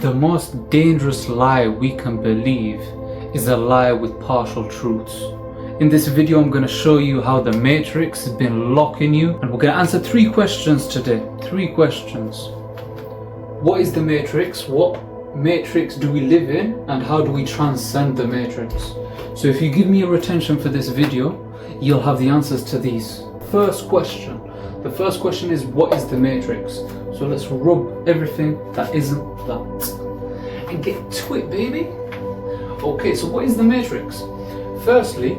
The most dangerous lie we can believe is a lie with partial truths. In this video I'm going to show you how the Matrix has been locking you, and we're going to answer 3 questions today. 3 questions. What is the Matrix? What Matrix do we live in? And how do we transcend the Matrix? So if you give me your attention for this video, you'll have the answers to these. First question. The first question is, what is the Matrix? So let's rub everything that isn't that and get to it, baby. Okay, so what is the Matrix? Firstly,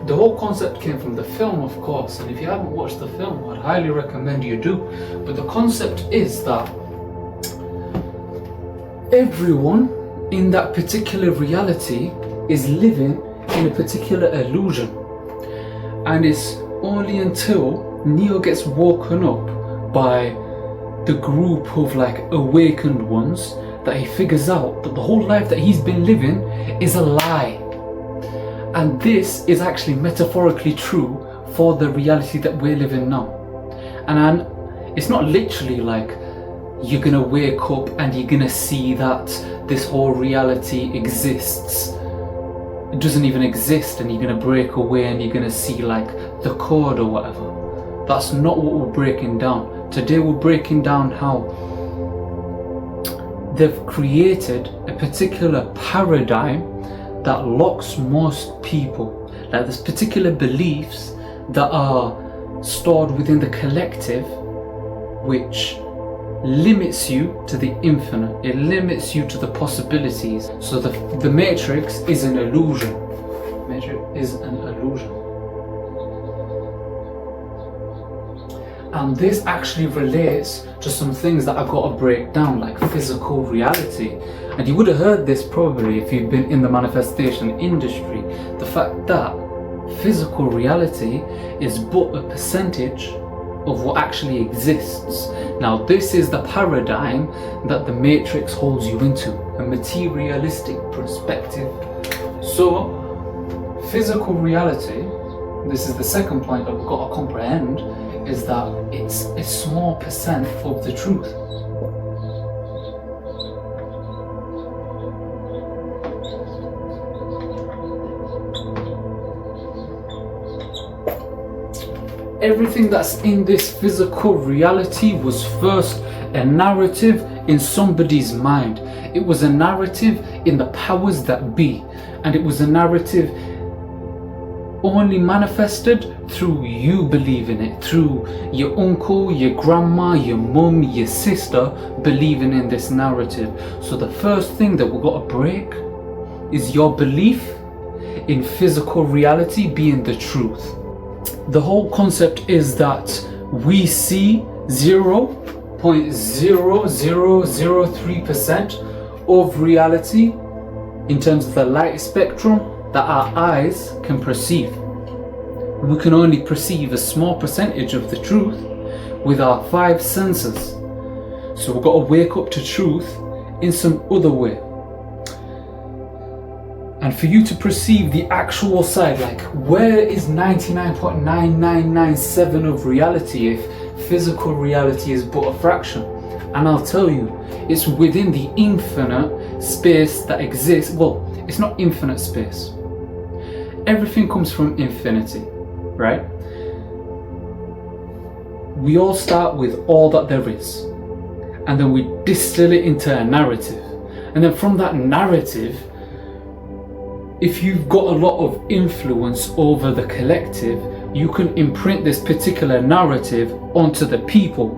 the whole concept came from the film, of course, and if you haven't watched the film, I'd highly recommend you do. But the concept is that everyone in that particular reality is living in a particular illusion, and it's only until Neo gets woken up by the group of awakened ones that he figures out that the whole life that he's been living is a lie. And this is actually metaphorically true for the reality that we're living now. And it's not literally like you're gonna wake up and you're gonna see that this whole reality exists. It doesn't even exist, and you're gonna break away and you're gonna see the code or whatever. That's not what we're breaking down. Today we're breaking down how they've created a particular paradigm that locks most people. There's particular beliefs that are stored within the collective, which limits you to the infinite. It limits you to the possibilities. So the Matrix is an illusion. Matrix is an illusion. And this actually relates to some things that I've got to break down, like physical reality. And you would have heard this probably if you've been in the manifestation industry. The fact that physical reality is but a percentage of what actually exists. Now, this is the paradigm that the Matrix holds you into, a materialistic perspective. So, physical reality, this is the second point that we've got to comprehend, is that it's a small percent of the truth. Everything that's in this physical reality was first a narrative in somebody's mind. It was a narrative in the powers that be, and it was a narrative only manifested through you believing it, through your uncle, your grandma, your mum, your sister believing in this narrative. So the first thing that we've got to break is your belief in physical reality being the truth. The whole concept is that we see 0.0003% of reality in terms of the light spectrum that our eyes can perceive. We can only perceive a small percentage of the truth with our 5 senses. So we've got to wake up to truth in some other way. And for you to perceive the actual side, where is 99.9997 of reality if physical reality is but a fraction? And I'll tell you, it's within the infinite space that exists. Well, it's not infinite space. Everything comes from infinity, right? We all start with all that there is, and then we distill it into a narrative. And then from that narrative, if you've got a lot of influence over the collective, you can imprint this particular narrative onto the people.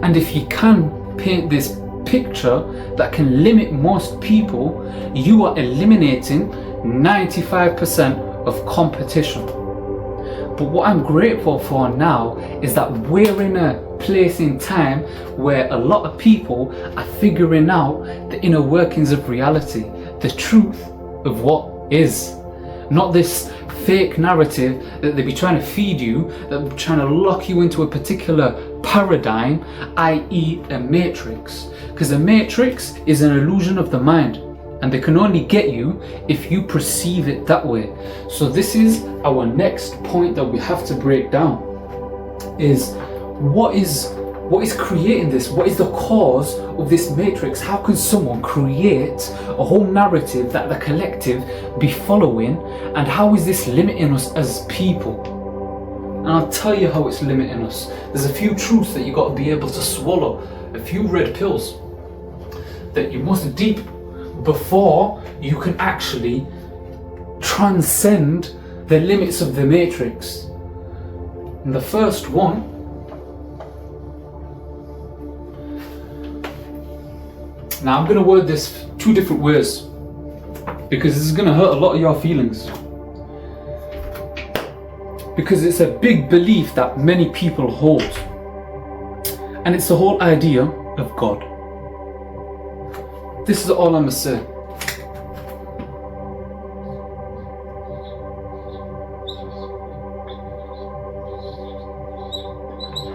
And if you can paint this picture that can limit most people, you are eliminating 95% of competition. But what I'm grateful for now is that we're in a place in time where a lot of people are figuring out the inner workings of reality, the truth of what is. Not this fake narrative that they be trying to feed you, that they're trying to lock you into a particular paradigm, i.e. a matrix. Because a matrix is an illusion of the mind, and they can only get you if you perceive it that way. So this is our next point that we have to break down, is what is What is creating this? What is the cause of this matrix? How can someone create a whole narrative that the collective be following? And how is this limiting us as people? And I'll tell you how it's limiting us. There's a few truths that you got to be able to swallow, a few red pills that you must deep before you can actually transcend the limits of the matrix. And the first one now, I'm going to word this two different ways because this is going to hurt a lot of your feelings. Because it's a big belief that many people hold. And it's the whole idea of God. This is all I'm going to say.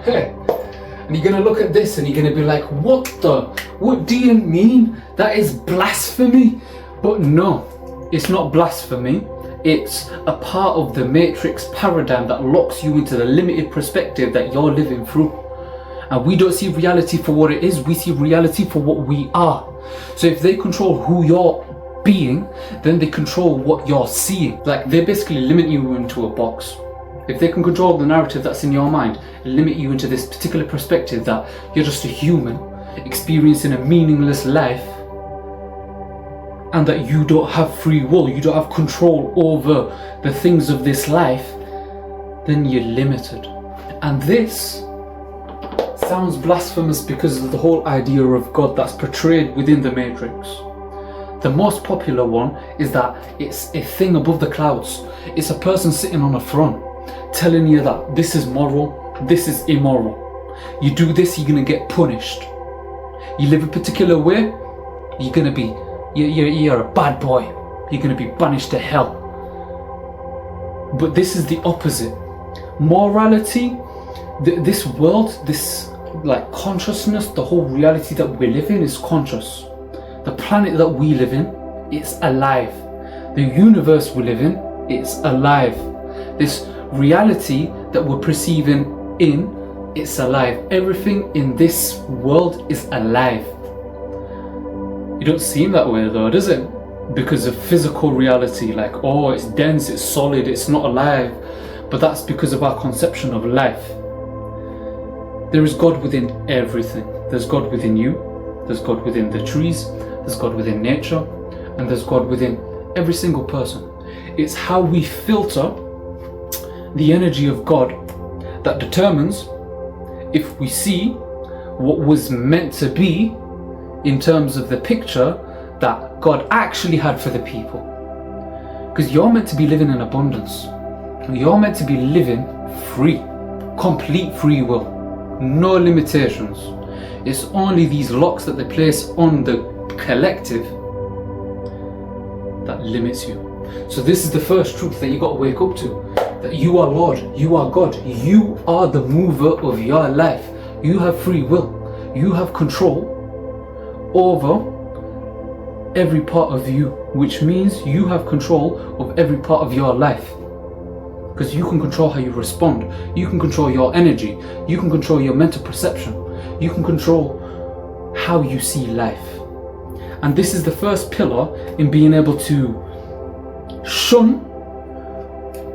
Hey. And you're going to look at this and you're going to be like, what do you mean? That is blasphemy. But no, it's not blasphemy. It's a part of the matrix paradigm that locks you into the limited perspective that you're living through. And we don't see reality for what it is, we see reality for what we are. So if they control who you're being, then they control what you're seeing. Like, they basically limit you into a box. If they can control the narrative that's in your mind, limit you into this particular perspective that you're just a human experiencing a meaningless life, and that you don't have free will, you don't have control over the things of this life, then you're limited. And this sounds blasphemous because of the whole idea of God that's portrayed within the Matrix. The most popular one is that it's a thing above the clouds. It's a person sitting on a throne telling you that this is moral, this is immoral. You do this, you're gonna get punished. You live a particular way, you're gonna be, you're a bad boy. You're gonna be banished to hell. But this is the opposite. Morality, this world, this like consciousness, the whole reality that we live in is conscious. The planet that we live in, it's alive. The universe we live in, it's alive. This reality that we're perceiving in, it's alive. Everything in this world is alive. It don't seem that way though, does it? Because of physical reality, like, oh, it's dense, it's solid, it's not alive. But that's because of our conception of life. There is God within everything. There's God within you, there's God within the trees, there's God within nature, and there's God within every single person. It's how we filter the energy of God that determines if we see what was meant to be in terms of the picture that God actually had for the people. Because you're meant to be living in abundance. You're meant to be living free, complete free will, no limitations. It's only these locks that they place on the collective that limits you. So this is the first truth that you got to wake up to, that you are Lord, you are God, you are the mover of your life. You have free will, you have control over every part of you, which means you have control of every part of your life. Because you can control how you respond, you can control your energy, you can control your mental perception, you can control how you see life. And this is the first pillar in being able to shun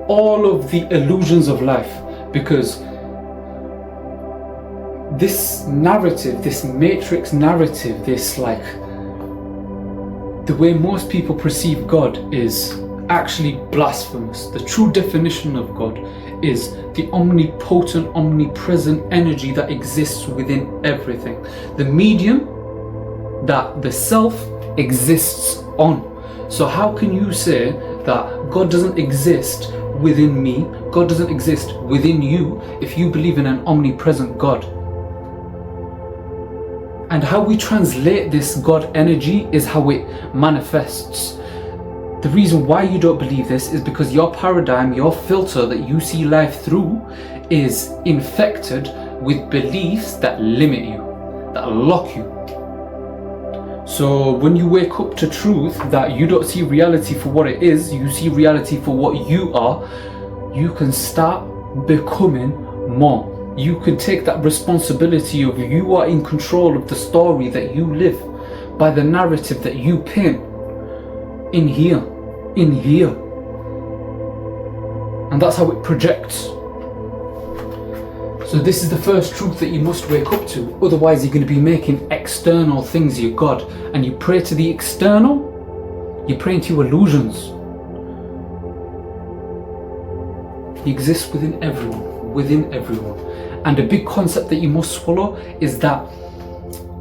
all of the illusions of life, because this narrative, this matrix narrative, this like the way most people perceive God is actually blasphemous. The true definition of God is the omnipotent, omnipresent energy that exists within everything. The medium that the self exists on. So how can you say that God doesn't exist within me, God doesn't exist within you, if you believe in an omnipresent God? And how we translate this God energy is how it manifests. The reason why you don't believe this is because your paradigm, your filter that you see life through is infected with beliefs that limit you, that lock you. So when you wake up to truth that you don't see reality for what it is, you see reality for what you are, you can start becoming more. you can take that responsibility of you are in control of the story that you live by the narrative that you paint in here. And that's how it projects. So this is the first truth that you must wake up to. Otherwise you're going to be making external things your God. And you pray to the external, you pray into illusions. He exists within everyone. And a big concept that you must swallow is that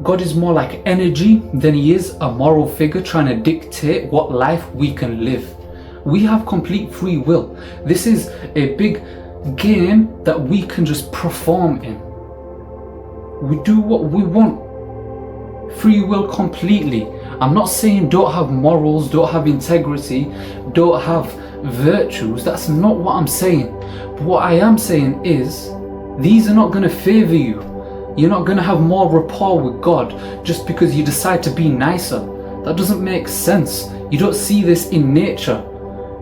God is more like energy than he is a moral figure trying to dictate what life we can live. We have complete free will. This is a big game that we can just perform in. We do what we want. Free will completely. I'm not saying don't have morals, don't have integrity, don't have virtues. That's not what I'm saying. But what I am saying is these are not going to favor you. You're not going to have more rapport with God just because you decide to be nicer. That doesn't make sense. You don't see this in nature.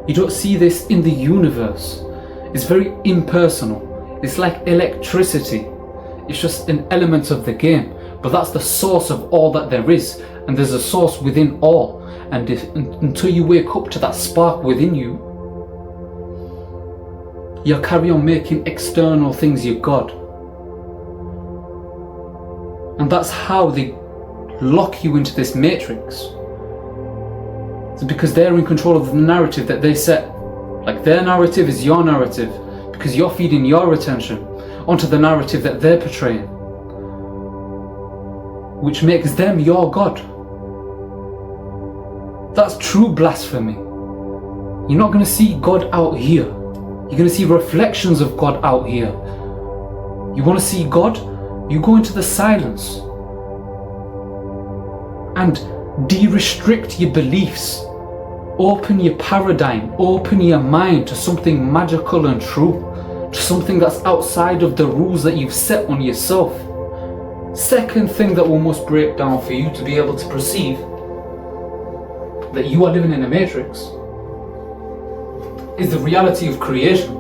You don't see this in the universe. It's very impersonal. It's like electricity. It's just an element of the game. But that's the source of all that there is. And there's a source within all. And until you wake up to that spark within you, you'll carry on making external things your God. And that's how they lock you into this matrix. It's because they're in control of the narrative that they set. Like their narrative is your narrative, because you're feeding your attention onto the narrative that they're portraying, which makes them your God. That's true blasphemy. You're not going to see God out here. You're going to see reflections of God out here. You want to see God? You go into the silence and de-restrict your beliefs. Open your paradigm, open your mind to something magical and true, to something that's outside of the rules that you've set on yourself. Second thing that we must break down for you to be able to perceive that you are living in a matrix is the reality of creation.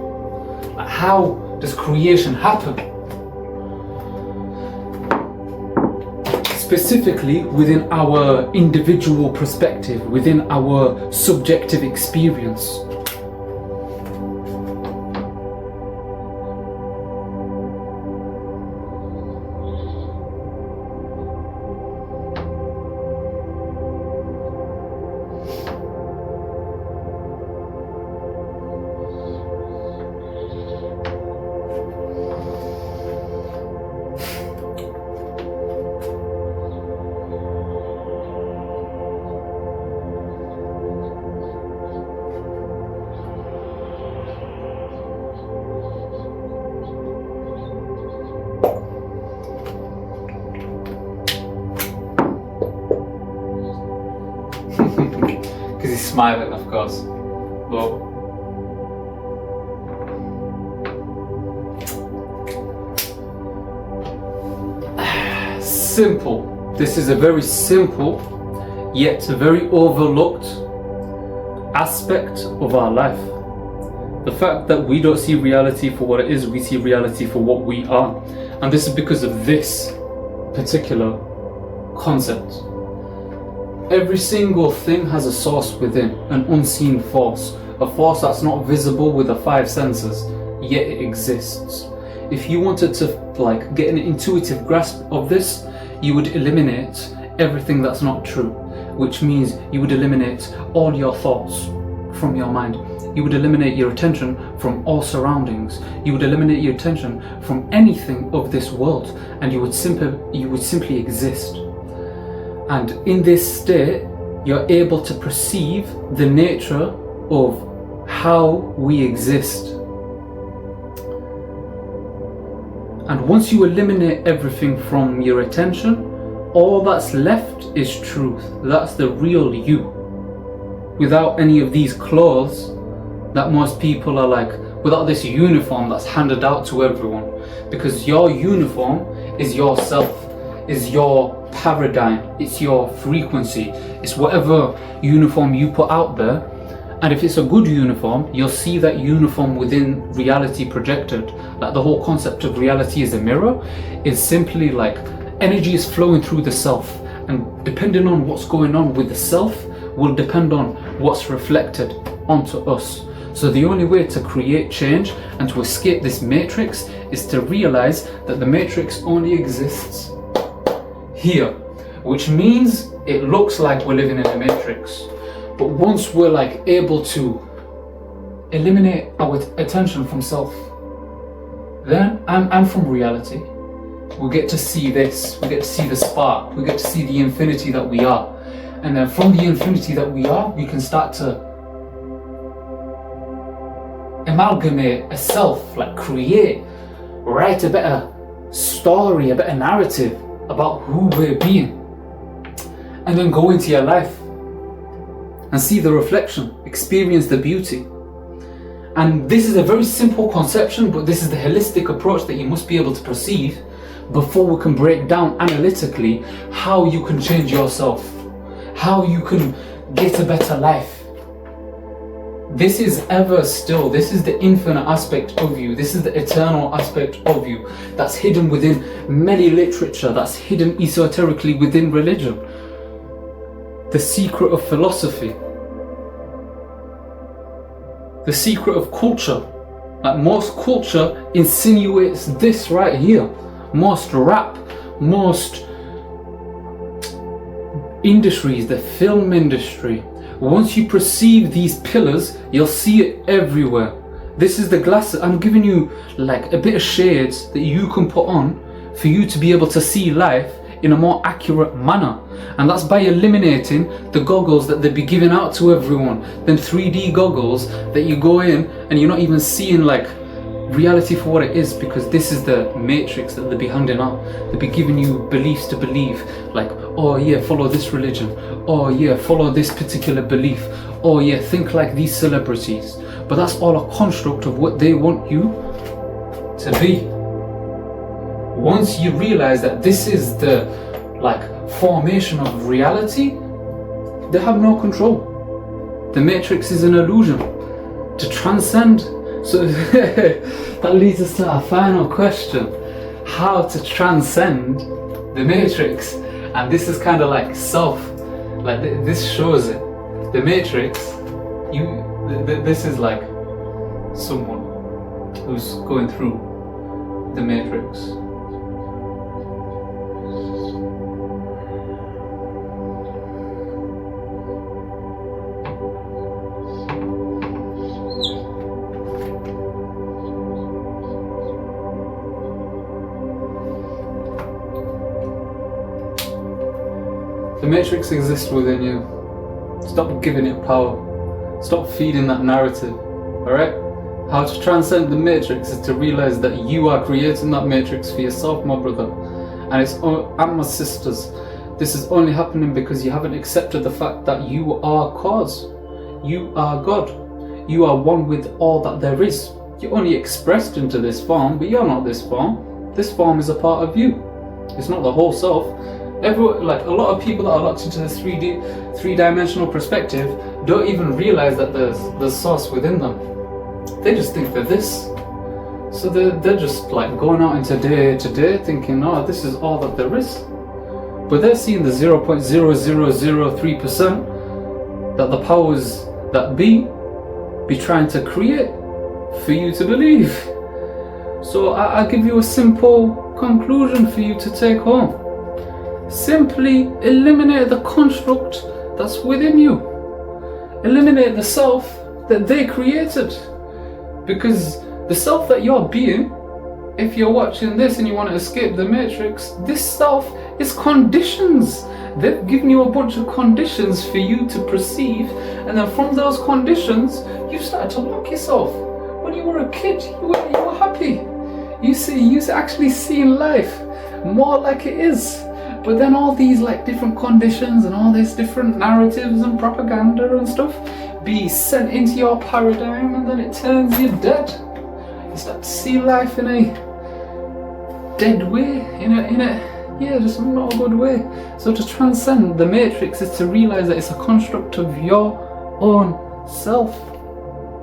How does creation happen? Specifically within our individual perspective, within our subjective experience. Because he's smiling, of course. But simple. This is a very simple, yet a very overlooked aspect of our life. The fact that we don't see reality for what it is, we see reality for what we are. And this is because of this particular concept. Every single thing has a source within, an unseen force, a force that's not visible with the five senses, yet it exists. If you wanted to get an intuitive grasp of this, you would eliminate everything that's not true, which means you would eliminate all your thoughts from your mind. You would eliminate your attention from all surroundings. You would eliminate your attention from anything of this world, and you would simply exist. And in this state, you're able to perceive the nature of how we exist. And once you eliminate everything from your attention, all that's left is truth. That's the real you. Without any of these clothes that most people are without this uniform that's handed out to everyone. Because your uniform is yourself, is your paradigm, it's your frequency, it's whatever uniform you put out there, And if it's a good uniform, you'll see that uniform within reality projected. Like the whole concept of reality as a mirror is simply like energy is flowing through the self, and depending on what's going on with the self will depend on what's reflected onto us. So the only way to create change and to escape this matrix is to realize that the matrix only exists here, which means it looks like we're living in a matrix. But once we're like able to eliminate our attention from self, then and from reality, we get to see this, we get to see the spark, we get to see the infinity that we are. And then from the infinity that we are, we can start to amalgamate a self, like create, write a better story, a better narrative about who we're being. And then go into your life and see the reflection, experience the beauty. And this is a very simple conception, but this is the holistic approach that you must be able to perceive before we can break down analytically how you can change yourself, how you can get a better life. This is ever still, this is the infinite aspect of you, this is the eternal aspect of you that's hidden within many literature, that's hidden esoterically within religion. The secret of philosophy, the secret of culture. Like most culture insinuates this right here. Most rap, most industries, the film industry. Once you perceive these pillars, you'll see it everywhere. This is the glass. I'm giving you like a bit of shades that you can put on for you to be able to see life in a more accurate manner. And that's by eliminating the goggles that they'd be giving out to everyone. Then 3D goggles that you go in and you're not even seeing like reality for what it is, because this is the matrix that they'll be handing out. They'll be giving you beliefs to believe, like, oh yeah, follow this religion, oh yeah, follow this particular belief, oh yeah, think like these celebrities. But that's all a construct of what they want you to be. Once you realize that this is the like formation of reality, they have no control. The matrix is an illusion. To transcend, so that leads us to our final question: how to transcend the matrix? And this is kind of like self, like this shows it. The matrix, this is like someone who's going through the matrix. The matrix exists within you. Stop giving it power. Stop feeding that narrative. Alright? How to transcend the matrix is to realize that you are creating that matrix for yourself, my brother. And my sisters. This is only happening because you haven't accepted the fact that you are cause. You are God. You are one with all that there is. You're only expressed into this form, but you're not this form. This form is a part of you. It's not the whole self. Like a lot of people that are locked into this three-dimensional perspective don't even realize that there's source within them. They just think they're this. So they're just like going out into day to day thinking, oh, this is all that there is. But they're seeing the 0.0003% that the powers that be trying to create for you to believe. So I'll give you a simple conclusion for you to take home. Simply eliminate the construct that's within you. Eliminate the self that they created. Because the self that you're being, if you're watching this and you want to escape the matrix, this self is conditions. They've given you a bunch of conditions for you to perceive, and then from those conditions, you started to lock yourself. When you were a kid, you were happy. You actually seeing life more like it is. But then all these like different conditions and all these different narratives and propaganda and stuff be sent into your paradigm, and then it turns you dead. You start to see life in a dead way, just not a good way. So to transcend the matrix is to realize that it's a construct of your own self.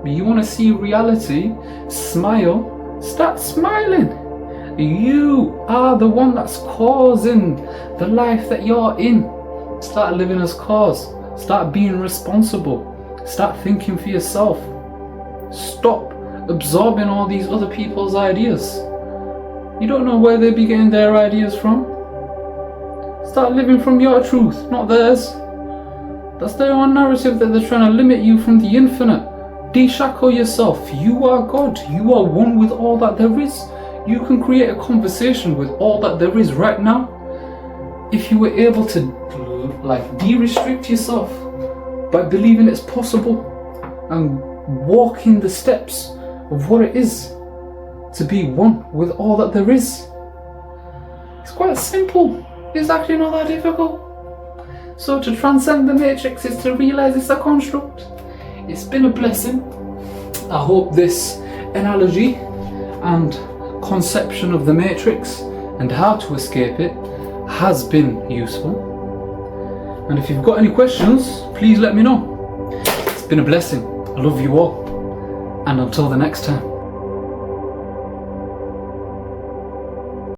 You want to see reality, smile, start smiling. You are the one that's causing the life that you're in. Start living as cause. Start being responsible. Start thinking for yourself. Stop absorbing all these other people's ideas. You don't know where they be getting their ideas from. Start living from your truth, not theirs. That's their own narrative that they're trying to limit you from the infinite. De-shackle yourself. You are God. You are one with all that there is. You can create a conversation with all that there is right now. If you were able to de-restrict yourself by believing it's possible and walking the steps of what it is to be one with all that there is. It's quite simple. It's actually not that difficult. So to transcend the matrix is to realize it's a construct. It's been a blessing. I hope this analogy and conception of the matrix and how to escape it has been useful. And if you've got any questions, please let me know. It's been a blessing. I love you all. And until the next time.